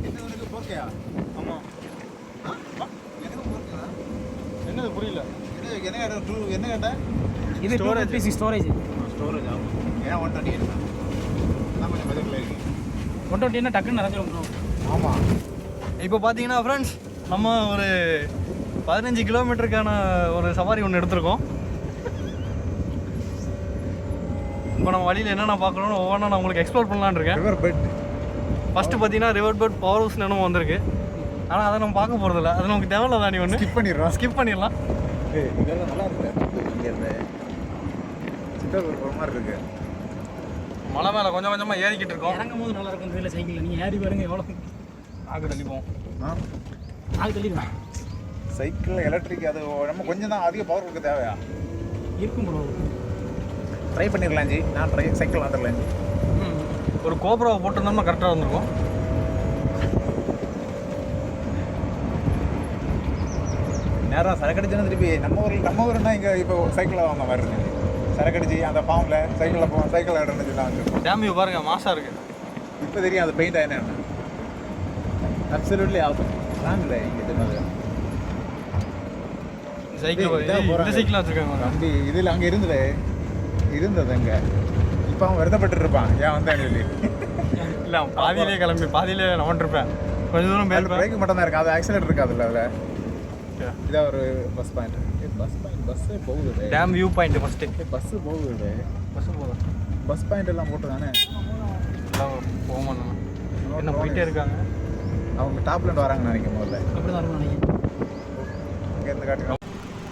என்ன உனக்கு போர்க்கையா? ஆமாம். எனக்கு போர்க்கா? என்னது புரியல? என்ன கேட்ட? என்ன கேட்ட? இது ஸ்டோரேஜ் ஸ்டோரேஜ் ஸ்டோரேஜ் ஆகும். ஏன் 120 என்ன? நான் கொஞ்சம் பதவியில் இருக்கேன். 120 என்ன டக்குன்னு நிறைஞ்சிரும் ப்ரோ. ஆமாம். இப்போ பார்த்தீங்கன்னா ஃப்ரெண்ட்ஸ் நம்ம ஒரு 15 கிலோமீட்டருக்கான ஒரு சவாரி ஒன்று எடுத்திருக்கோம். இப்போ நம்ம வழியில் என்னென்ன பார்க்கணும்னு ஒவ்வொன்றா நான் உங்களுக்கு எக்ஸ்ப்ளோர் பண்ணலான்னு இருக்கேன். River bed. ஃபஸ்ட்டு பார்த்தீங்கன்னா ரிவர் பெட் பவர் ஹவுஸ் என்னமோ வந்திருக்கு. ஆனால் அதை நம்ம பார்க்க போகிறதில்ல, அது நமக்கு தேவையில்ல தானே ஒன்று. ஸ்கிப் பண்ணிடலாம். இதெல்லாம் நல்லா இருக்கு. இங்கே இருந்த சித்தூர் போகிற மாதிரி இருக்கு. மலை மேலே கொஞ்சம் கொஞ்சமாக ஏறிக்கிட்டு இருக்கோம். இறங்கும் போது நல்லா இருக்கும் இந்த இதில் சைக்கிளில். நீங்கள் ஏறி பாருங்க எவ்வளோ ஆக்கு தள்ளிப்போம். ஆள் தள்ளிடுவேன். சைக்கிள் எலக்ட்ரிக் அது நம்ம கொஞ்சம் தான் அதிக பவர் கொடுக்க தேவையா? இருக்கும் ப்ரோ. ட்ரை பண்ணிடலாம் ஜி. நான் சைக்கிள் வந்துடலாம் ஜி. ஒரு கோப்ராவை போட்டிருந்தோம்னா கரெக்டாக வந்துருக்கும். நேரம் சரக்கடிச்சுன்னா திருப்பி நம்ம ஊருன்னா இங்கே இப்போ சைக்கிளில் வாங்க மாதிரி இருக்கு. சரக்கடிச்சு அந்த ஃபார்மில் சைக்கிளில் போவோம். சைக்கிள் இடம்னு சொல்லி வந்துருக்கோம். டேம் வியூ பாருங்கள், மாசாக இருக்குது. இப்போ தெரியும் அது பெயிண்ட் ஆயினா அப்சல்யூட்லி ஆகும். நான் இல்லை இங்கே சொன்னது சைக்கிள் இந்த சைக்கிள் வச்சுருக்காங்க தம்பி. இதில் அங்கே இருந்தது அங்கே. இப்போ அவன் வருத்தப்பட்டு இருப்பான் ஏன் வந்தான்னு சொல்லி. இல்லை பாதியிலே கிளம்பி பாதியிலே நவன்றிருப்பேன். கொஞ்சம் தூரம் மேல் பிரேக் மட்டும் தான் இருக்குது. அது ஆக்சிடென்ட் இருக்காதுல்ல அதில். இதான் ஒரு பஸ் பாயிண்ட். பஸ்ஸே போகுது. Dam view point first. Bus போகுது. பஸ்ஸு போதும். பஸ் பாயிண்ட் எல்லாம் போட்டு தானே எல்லாம் போக மாட்டோம். என்ன போயிட்டே இருக்காங்க. அவங்க டாப்லேருந்து வராங்கன்னு நினைக்கும் போதில். அப்படி தான் இருக்கும் நினைக்கிறேன். இங்கேருந்து காட்டுங்க.